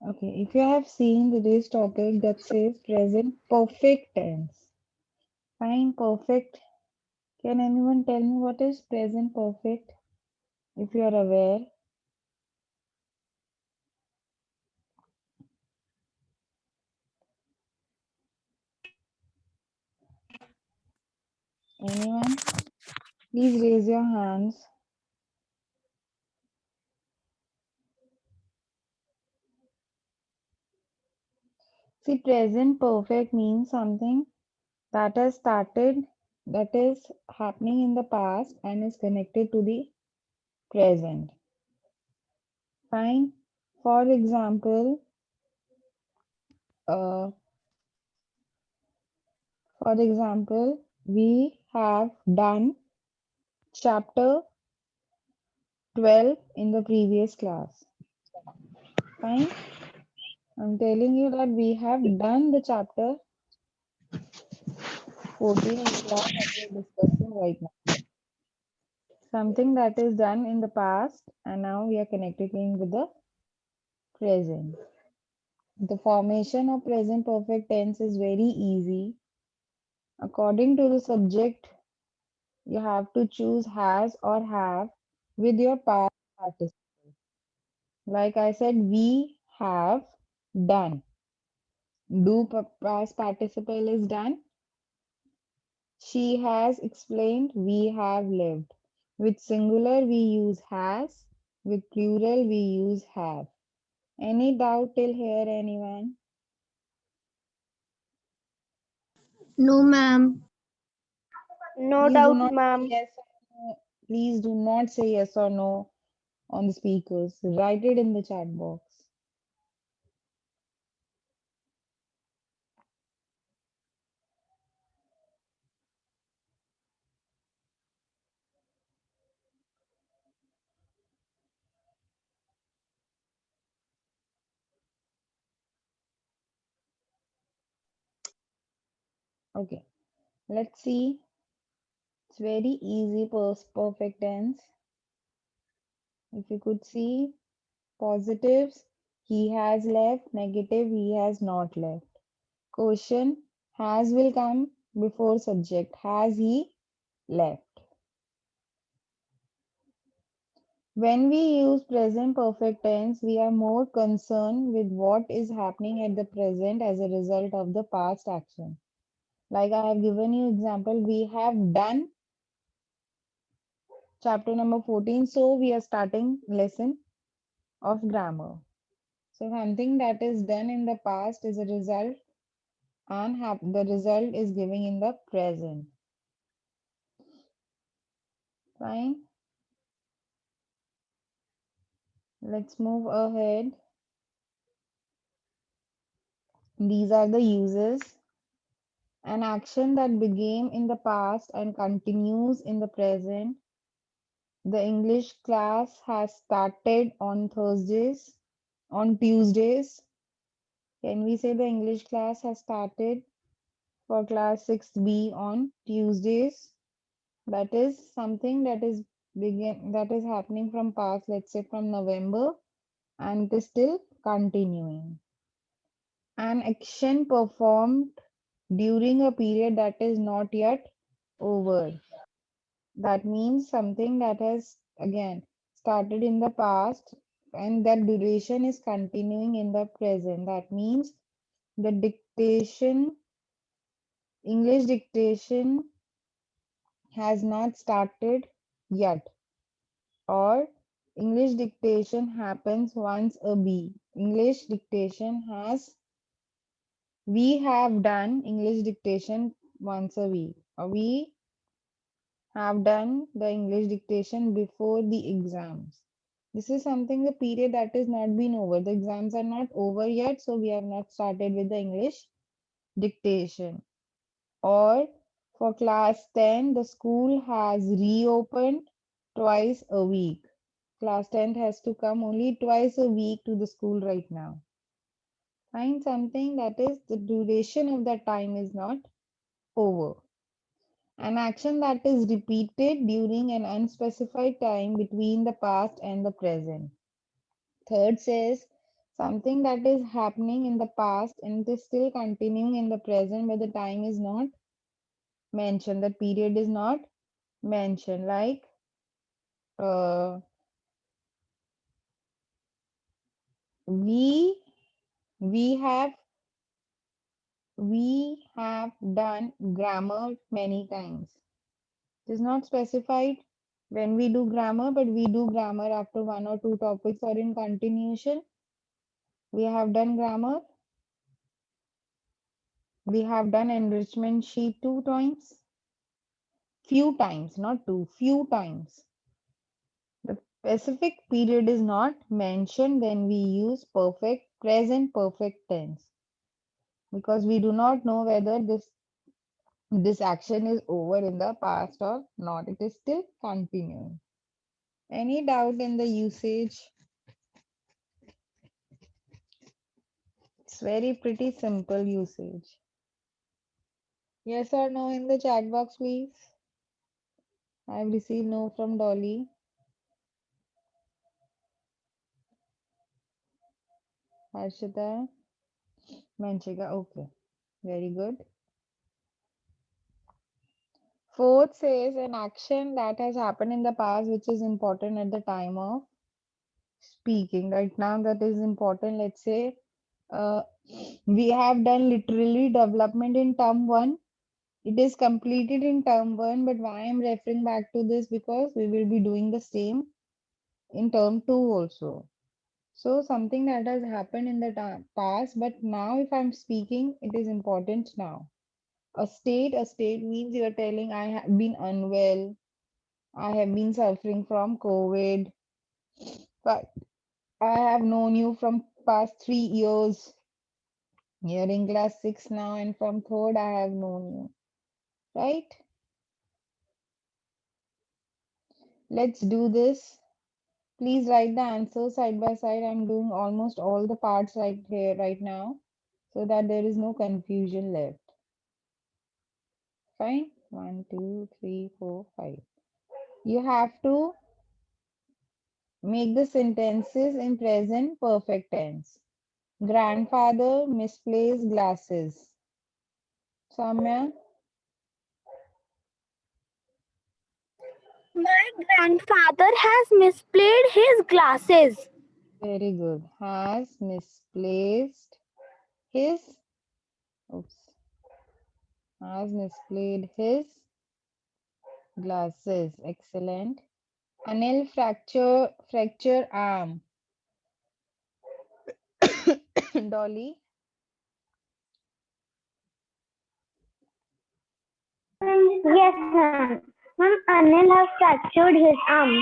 Okay, if you have seen today's topic that says present perfect tense. Fine, perfect. Can anyone tell me what is present perfect? If you are aware, anyone? Please raise your hands. See, present perfect means something that has started, that is happening in the past and is connected to the present. Fine. For example, uh, we have done chapter 12 in the previous class. Fine. I'm telling you that we have done the chapter 14 in the class that we are discussing right now. Something that is done in the past and now we are connecting with the present. The formation of present perfect tense is very easy. According to the subject, you have to choose has or have with your past participle. Like I said, we have done. Do past participle is done. She has explained. We have lived. With singular, we use has. With plural, we use have. Any doubt till here, anyone? No, ma'am. No Please do doubt, not say ma'am. yes or no. Please do not say yes or no on the speakers. Write it in the chat box. Okay, let's see. It's very easy perfect tense. If you could see positives, he has left. Negative, he has not left. Question, has will come before subject. Has he left? When we use present perfect tense, we are more concerned with what is happening at the present as a result of the past action. Like I have given you example, we have done chapter number 14, so we are starting lesson of grammar. So something that is done in the past is a result and the result is giving in the present. Fine. Let's move ahead. These are the uses. An action that began in the past and continues in the present. The English class has started on Thursdays, on Tuesdays. Can we say the English class has started for class 6B on Tuesdays? That is something that is happening from past, let's say from November, and it is still continuing. An action performed during a period that is not yet over. That means something that has again started in the past and that duration is continuing in the present. That means the dictation, English dictation has not started yet, or English dictation happens once a week. English dictation has, we have done English dictation once a week, or we have done the English dictation before the exams. This is something the period that is not been over. The exams are not over yet, so we have not started with the English dictation. Or for class 10, the school has reopened twice a week. Class 10 has to come only twice a week to the school right now. Find something that is the duration of that time is not over. An action that is repeated during an unspecified time between the past and the present. Third says Something that is happening in the past and it is still continuing in the present, but the time is not mentioned. The period is not mentioned. Like uh, we we have done grammar many times. It is not specified when we do grammar, but we do grammar after one or two topics or in continuation. We have done grammar. We have done enrichment sheet 2 times. Few times, not two, few times. The specific period is not mentioned, then we use present perfect tense because we do not know whether this action is over in the past or not. It is still continuing. Any doubt in the usage? It's very pretty simple usage. Yes or no in the chat box, please. I've received no from Dolly. Harshita, Manchika, okay. Very good. Fourth says an action that has happened in the past which is important at the time of speaking. Right now, that is important. Let's say uh, we have done literally development in term 1. It is completed in term 1, but why I'm referring back to this because we will be doing the same in term 2 also. So something that has happened in the past, but now if I'm speaking, it is important now. A state means you are telling I have been unwell, I have been suffering from COVID, but I have known you from past 3 years. You're in class 6 now, and from third I have known you, right? Let's do this. Please write the answers side by side. I'm doing almost all the parts right here, right now, so that there is no confusion left. Fine. 1, 2, 3, 4, 5. You have to make the sentences in present perfect tense. Grandfather misplaced glasses. Samya, My grandfather has misplaced his glasses. very good. Has misplaced his, oops, has misplaced his glasses. Excellent. Anil fracture arm. Dolly, Yes, ma'am. Ma'am, Anil has fractured his arm.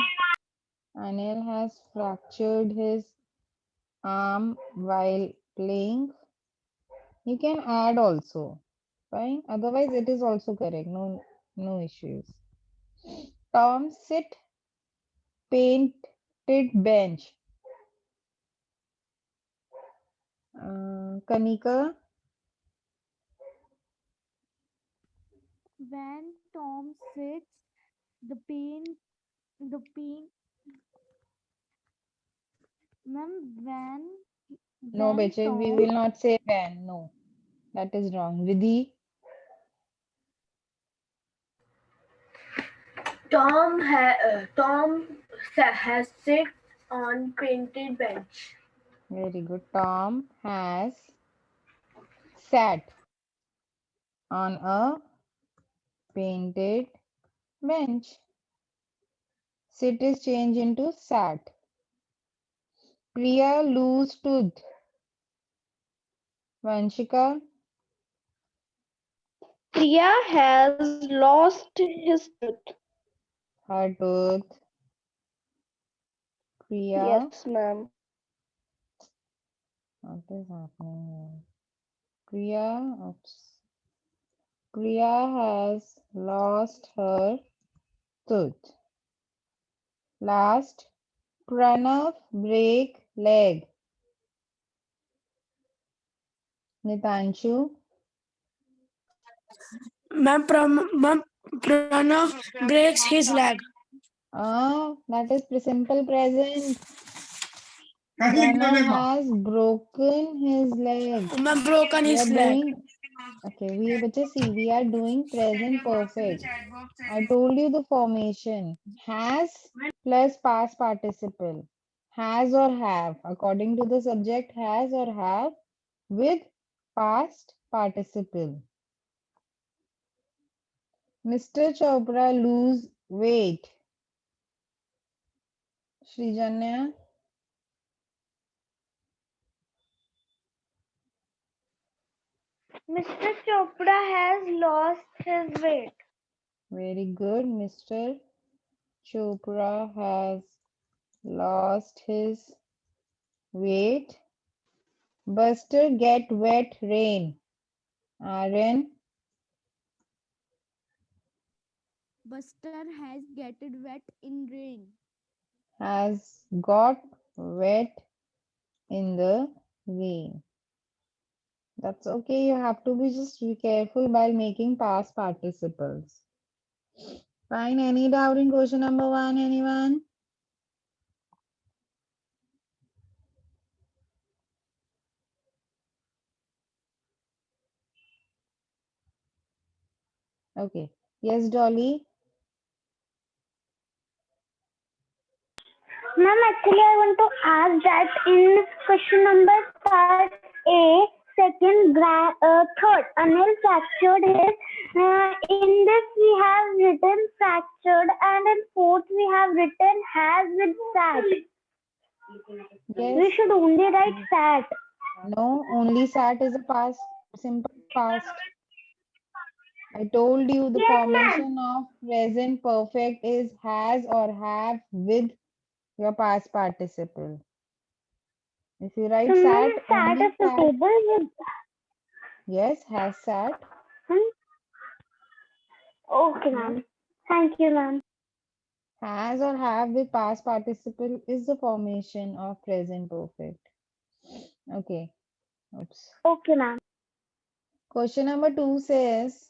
Anil has fractured his arm while playing. You can add also. Fine. Otherwise, it is also correct. No issues. Tom sit painted bench. Kanika, When Tom sits, the pain, ma'am, no, when Beche, we Tom, will not say when. No, that is wrong. Vidhi, Tom has sit on painted bench. very good. Tom has sat on a painted bench. Sit is changed into sat. Priya lose tooth. Vanshika, Priya has lost his tooth. her tooth. Priya, Yes, ma'am. what is happening here? Priya, oops. Priya has lost her tooth. Last, Pranav break leg. Nitanshu, Ma'am, Pranav breaks his leg. that is simple present. Pranav has broken his leg. Ma'am, broken We are his leg. doing, okay, we are doing present perfect. I told you the formation. Has plus past participle. Has or have. According to the subject, has or have with past participle. Mr. Chopra lose weight. Srijanya, Mr. Chopra has lost his weight. very good. Mr. Chopra has lost his weight. Buster get wet rain. Aaron, Buster has getted wet in rain. has got wet in the rain. That's okay. You have to be just be careful while making past participles. Fine. Any doubt in question number 1, anyone? Okay. Yes, Dolly. Ma'am, actually, I want to ask that in question number part A, third, Anil fractured his. In this, we have written fractured, and in fourth, we have written has with sat. Yes. We should only write sat. No, only sat is a past, simple past. I told you the Yes, ma'am. formation of present perfect is has or have with your past participle. If you write So, ma'am, sat, sat only is sat, suitable with. yes, has sat. Okay, ma'am. Thank you, ma'am. Has or have with past participle is the formation of present perfect. Okay. Oops. Okay, ma'am. Question number 2 says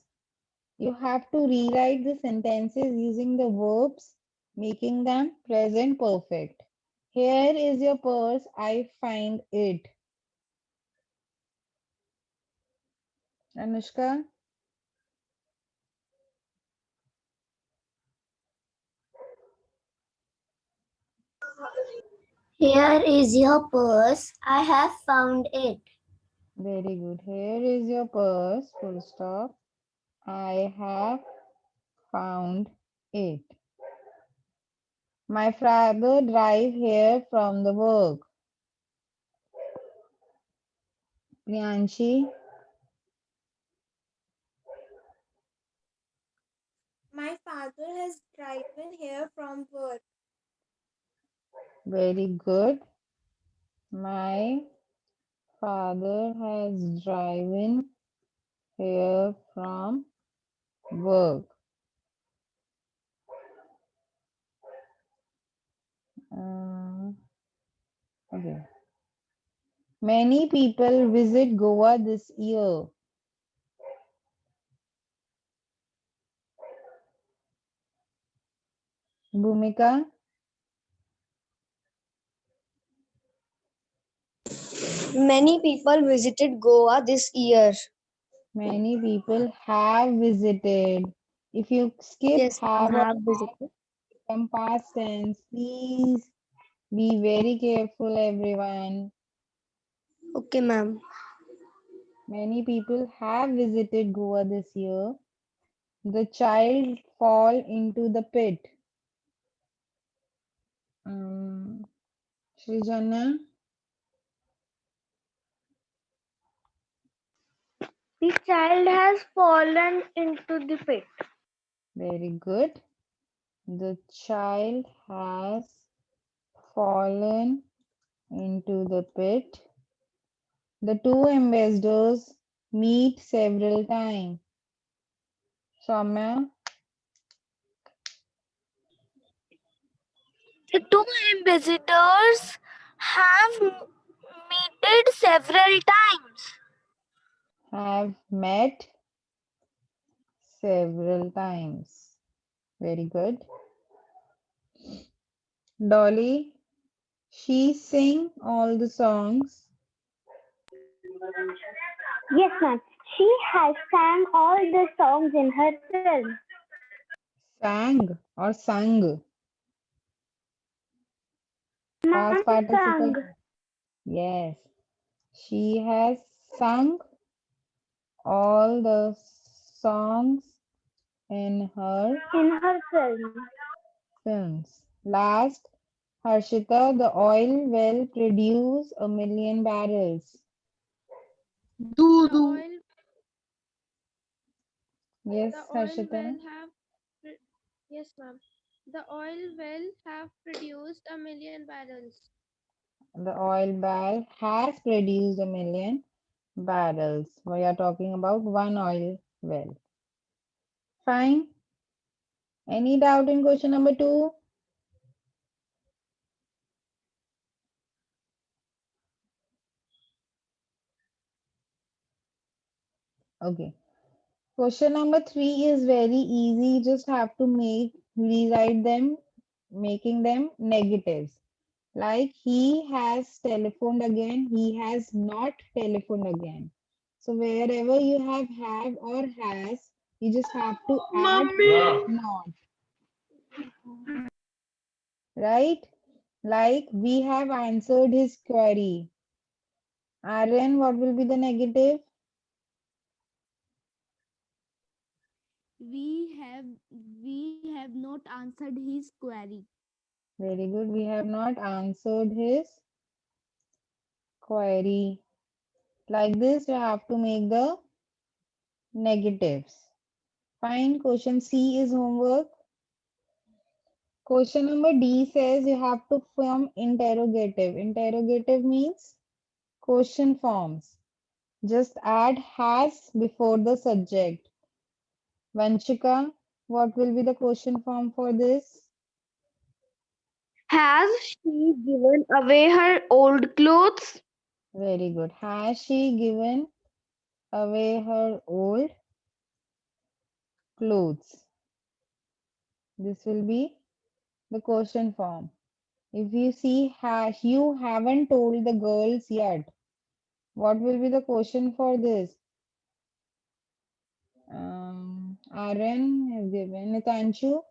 you have to rewrite the sentences using the verbs, making them present perfect. Here is your purse, I find it. Anushka, Here is your purse. I have found it. very good. Here is your purse, full stop. I have found it. My father drive here from the work. Priyanshi, My father has driven here from work. very good. My father has driven here from work. Okay. Many people visit Goa this year. Bhumika, Many people visited Goa this year. many people have visited. If you skip Yes, have or have have visited. become past tense, please be very careful, everyone. Okay, ma'am. Many people have visited Goa this year. The child fall into the pit. Srijana, The child has fallen into the pit. very good. The child has fallen into the pit. The two ambassadors meet several times. Soumya, The two ambassadors have meted several times. have met several times. Very good. Dolly, She sing all the songs. Yes, ma'am. She has sang all the songs in her film. Sang or sung. Past Ma'am, participle. sang Yes. She has sung all the songs in her in her film. films. Last, Harshita, the oil will produce 1,000,000 barrels. The oil Yes, the oil Harshita. will have pr- yes, ma'am. The oil will have produced 1,000,000 barrels. The oil barrel has produced 1,000,000 barrels. We are talking about one oil well. Fine. Any doubt in question number 2? Okay. Question number 3 is very easy. You just have to rewrite them, making them negatives. Like he has telephoned again, he has not telephoned again. So wherever you have or has, you just have to add not, right? Like we have answered his query. Aryan, what will be the negative? We have not answered his query. Very good. We have not answered his query. Like this, you have to make the negatives. Fine. Question C is homework. Question number D says you have to form interrogative. Interrogative means question forms. Just add has before the subject. Vanchika, what will be the question form for this? Has she given away her old clothes? Very good. Has she given away her old clothes? This will be the question form. If you see you haven't told the girls yet, what will be the question for this? Aaron has given Nitanshu.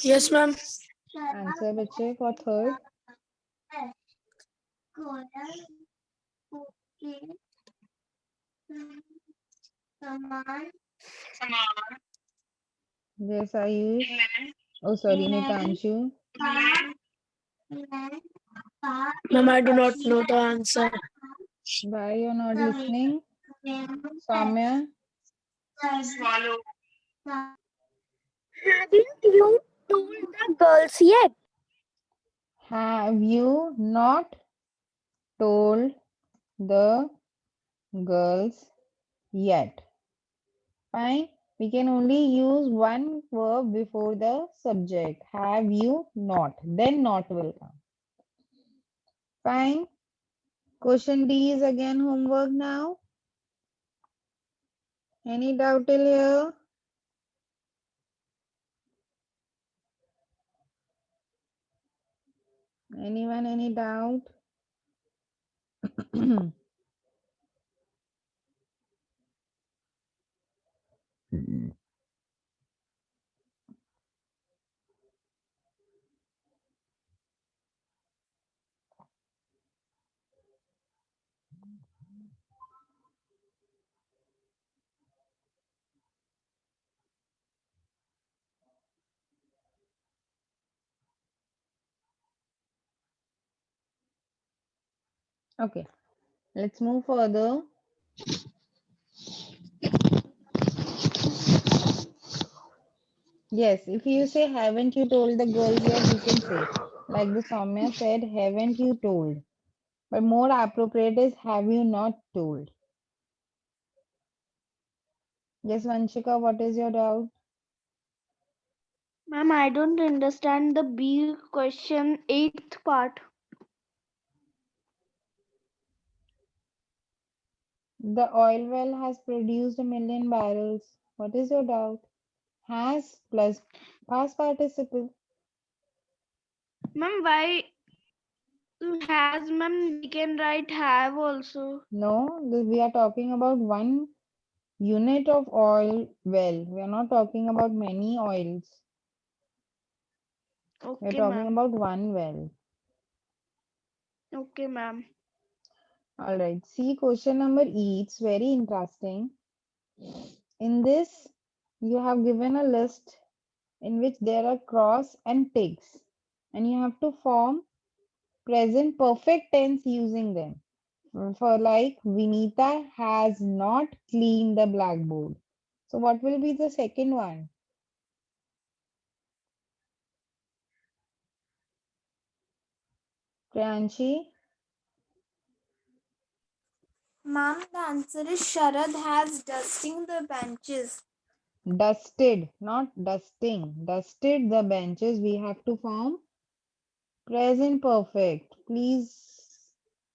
Yes, ma'am. Answer बच्चे for third. Yes, Ayush. Oh, sorry, Nitanshu. Ma'am, I do not know the answer. Why you're not listening? Soumya, Haven't you told the girls yet? have you not told the girls yet? Fine. We can only use one verb before the subject. Have you not? Then not will come. Fine. Question D is again homework now. Any doubt till here? Anyone, any doubt? Okay, let's move further. Yes, if you say, haven't you told the girls yet, you can say, like the Soumya said, haven't you told? But more appropriate is, have you not told? Yes, Vanshika, what is your doubt? Ma'am, I don't understand the B question, eighth part. The oil well has produced 1,000,000 barrels. What is your doubt? Has plus past participle. Ma'am, why has, ma'am? We can write have also. No, we are talking about one unit of oil well. We are not talking about many oils. We are Okay, talking ma'am. about one well. Okay, ma'am. All right. See, question number E. It's very interesting. In this, you have given a list in which there are cross and ticks, and you have to form present perfect tense using them. For like, Vinita has not cleaned the blackboard. So, what will be the second one? Priyanshi? Ma'am, the answer is Sharad has dusting the benches. Dusted, not dusting. Dusted the benches. We have to form present perfect. Please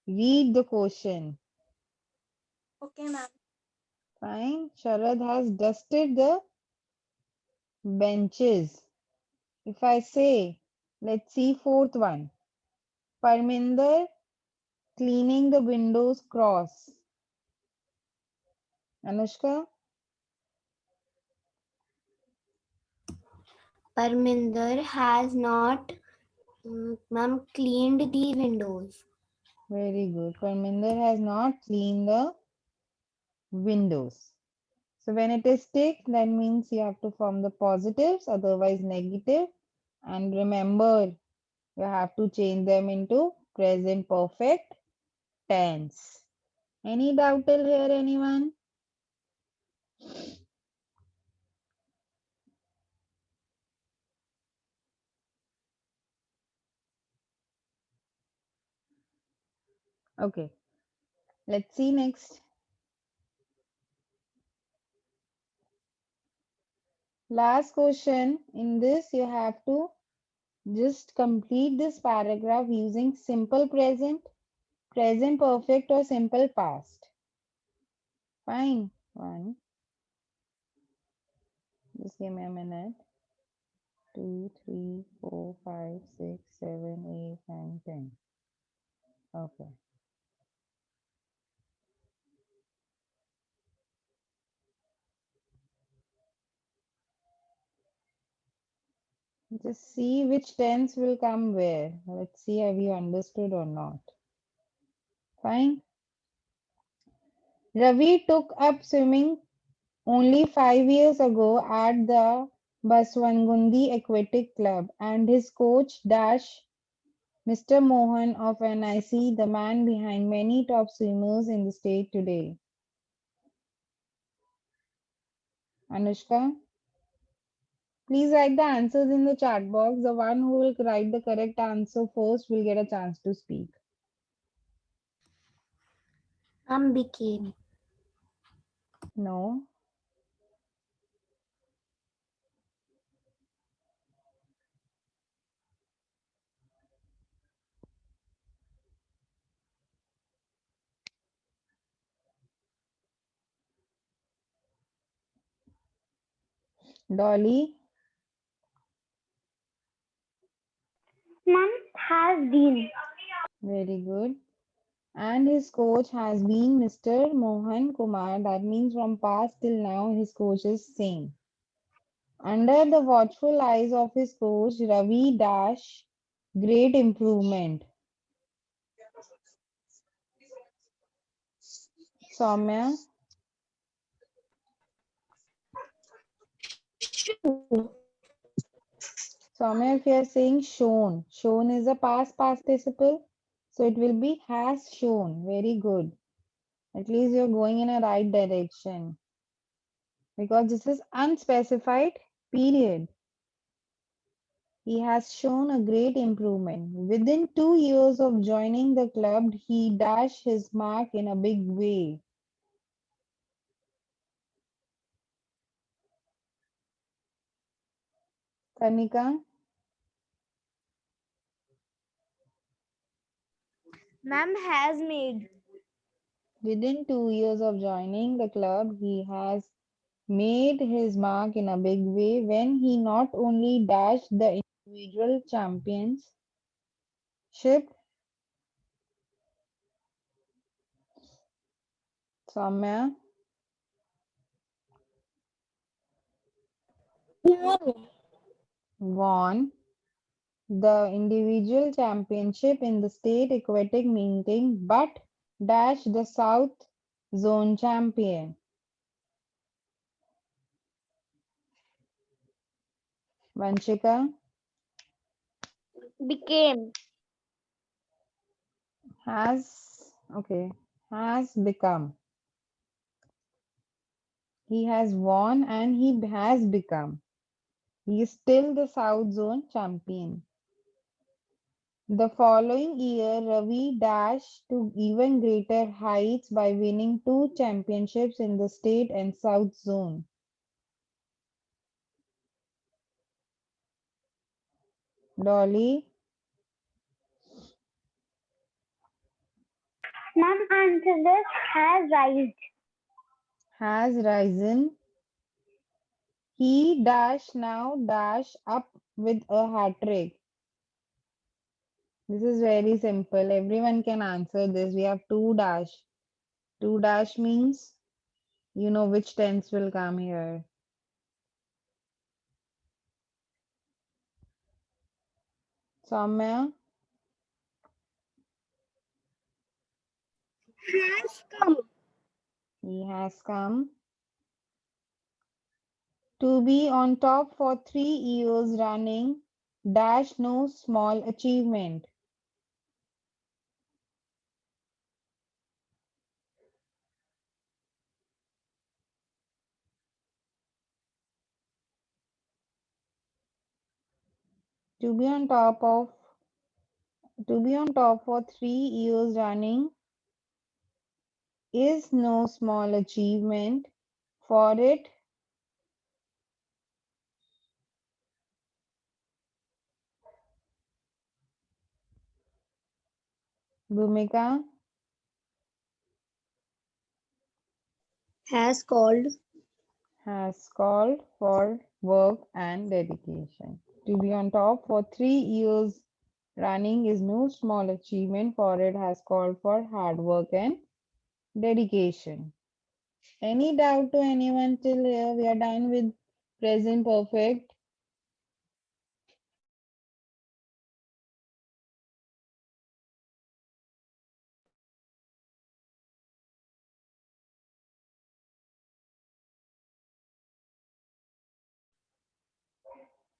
read the question. Okay, ma'am. Fine. Sharad has dusted the benches. If I say, let's see fourth one. Parminder cleaning the windows cross. Anushka? Parminder has not, ma'am, cleaned the windows. Very good. Parminder has not cleaned the windows. So when it is tick, that means you have to form the positives, otherwise negative. And remember, you have to change them into present perfect tense. Any doubt till here, anyone? Okay, let's see next. Last question. In this, you have to just complete this paragraph using simple present, present perfect, or simple past. Fine. One. Just give me a minute. 2, 3, 4, 5, 6, 7, 8, 9, 10. Okay. Just see which tense will come where. Let's see have you understood or not. Fine. Ravi took up swimming only 5 years ago at the Baswangundi Aquatic Club, and his coach Dash, Mr. Mohan of NIC, the man behind many top swimmers in the state today. Anushka, please write the answers in the chat box. The one who will write the correct answer first will get a chance to speak. Became. No. Dolly, Ma'am, has been. very good. And his coach has been Mr. Mohan Kumar. That means from past till now, his coach is same. Under the watchful eyes of his coach, Ravi Dash, great improvement. Soumya, Soumya, if you are saying shown, shown is a past participle, so it will be has shown. Very good. At least you're going in a right direction because this is unspecified period. He has shown a great improvement. Within 2 years of joining the club, he dashed his mark in a big way. Kanika, Ma'am, has made. within 2 years of joining the club, he has made his mark in a big way when he not only dashed the individual championship Soumya won the individual championship in the state aquatic meeting but dashed the South Zone champion. Vanshika Became. has become. He has won and he has become. He is still the South Zone champion. The following year, Ravi dashed to even greater heights by winning 2 championships in the state and South Zone. Dolly Ma'am, answer this has rise. has risen. He now dash up with a hat trick. This is very simple. Everyone can answer this. We have 2 dash. 2 dash means you know which tense will come here. Soumya, Has come. he has come. To be on top for 3 years running, dash no small achievement. To be on top for 3 years running is no small achievement. For it, Bhumika Has called. has called for work and dedication. To be on top for 3 years running is no small achievement, for it has called for hard work and dedication. Any doubt to anyone till here? We are done with present perfect.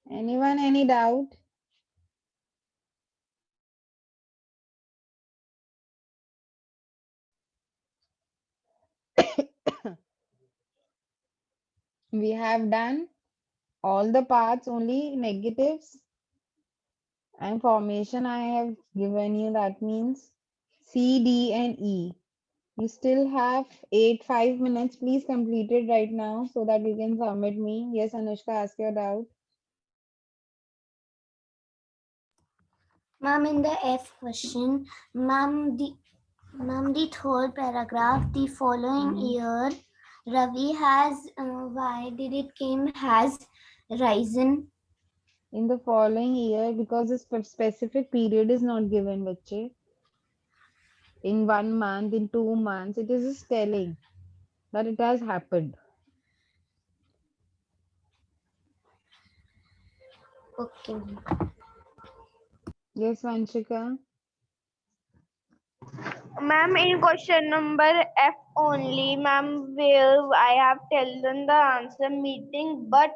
Anyone, any doubt? We have done all the parts, only negatives and formation I have given you. That means C, D, and E. You still have 5 minutes. Please complete it right now so that you can submit me. Yes, Anushka, ask your doubt. Ma'am, in the F question, ma'am, the third paragraph, the following year, Ravi has, why did it came has risen? In the following year, because this specific period is not given, bache. In 1 month, in 2 months, it is just telling that it has happened. Okay. Yes, Vanshika. Ma'am, in question number F only, ma'am, where I have taken the answer meeting, but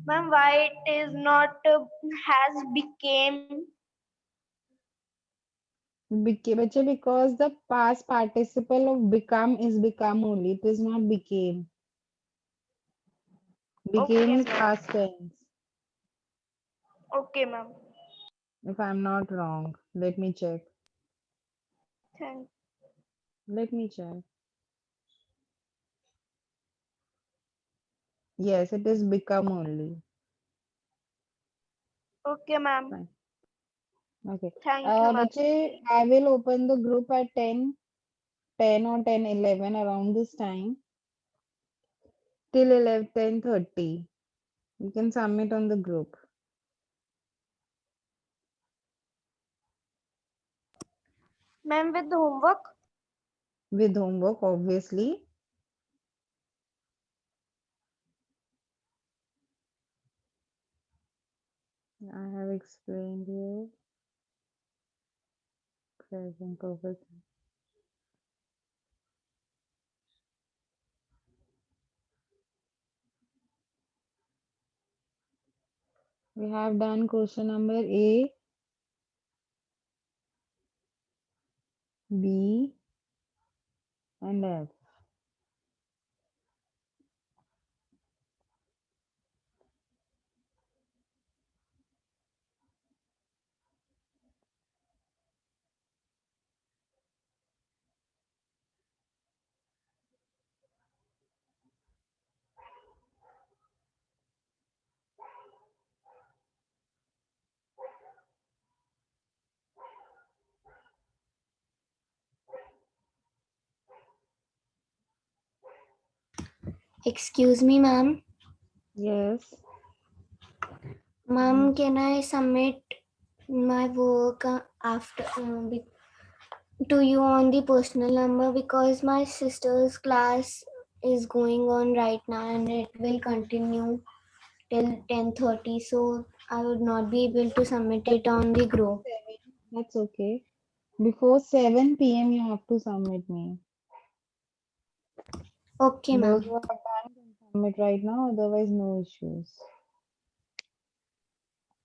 ma'am, why it is not has became? Bache, because the past participle of become is become only. It is not became. Became Okay, is ma'am. past tense. Okay, ma'am. If I'm not wrong, let me check. Thank. Let me check. Yes, it is become only. Okay, ma'am. Fine. Okay. Thank you, ma'am. Bache, I will open the group at 10 or 10:11 around this time. till 10:30. You can submit on the group. Ma'am, with the homework? With homework, obviously. I have explained you. Present perfect. We have done question number A, B, and F. Excuse me, ma'am. Yes. Ma'am, can I submit my work after to you on the personal number, because my sister's class is going on right now and it will continue till 10:30, so I would not be able to submit it on the group. That's okay. Before 7 p.m. you have to submit me. Okay, Those ma'am. who are done can submit right now, otherwise no issues.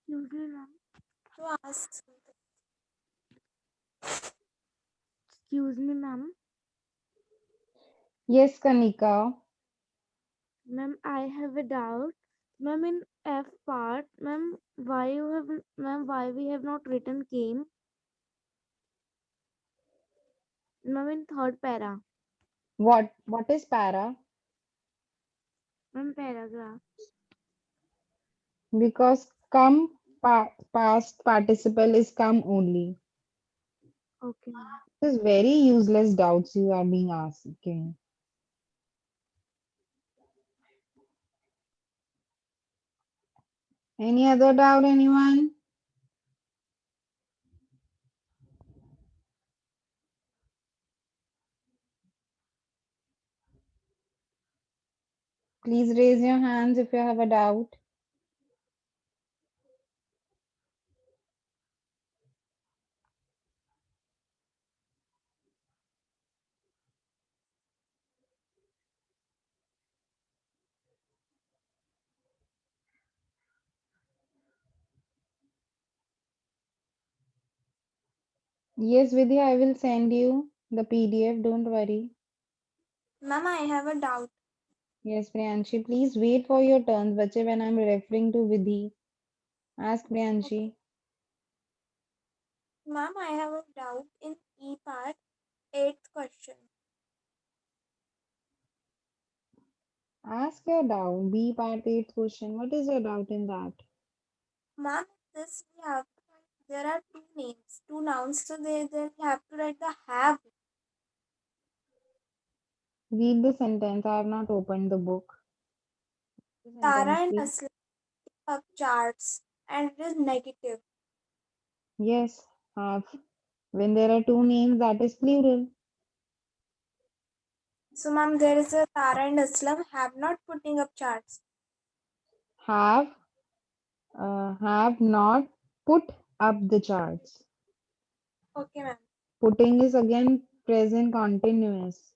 Excuse me, ma'am. To ask something. Excuse me, ma'am. Yes, Kanika. Ma'am, I have a doubt. Ma'am, in F part, ma'am, why we have not written came? Ma'am, in third para. What is para? Ma'am, paragraph. Because past participle is come only. Okay, ma'am. This is very useless doubts you are being asking. Any other doubt, anyone? Please raise your hands if you have a doubt. Yes, Vidya, I will send you the PDF, don't worry. Ma'am, I have a doubt. Yes, Priyanshi, please wait for your turns, bache, when I'm referring to Vidhi. Ask Priyanshi. Ma'am, I have a doubt in E part, 8th question. Ask your doubt. B part 8 question. What is your doubt in that? Ma'am, this we have to write, there are two names, two nouns, so they have to write the have. Read the sentence. I have not opened the book. The Tara sentence, and please. Aslam have charts and it is negative. Yes, have. When there are two names, that is plural. So, ma'am, there is a Tara and Aslam have not putting up charts. Have not put up the charts. Okay, ma'am. Putting is again present continuous.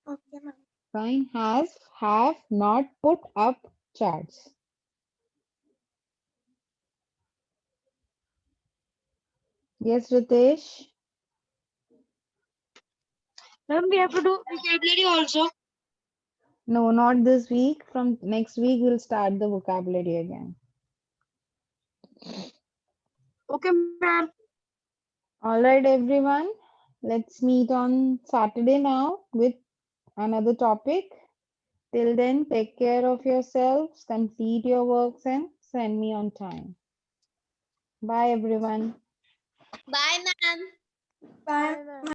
Okay, ma'am. Fine. Have not put up charts. Yes, Ritesh. Ma'am, we have to do vocabulary also. No, not this week. From next week, we'll start the vocabulary again. Okay, ma'am. All right, everyone. Let's meet on Saturday now with another topic. Till then, take care of yourselves, complete your works, and send me on time. Bye, everyone. Bye, ma'am. Bye, Bye, ma'am.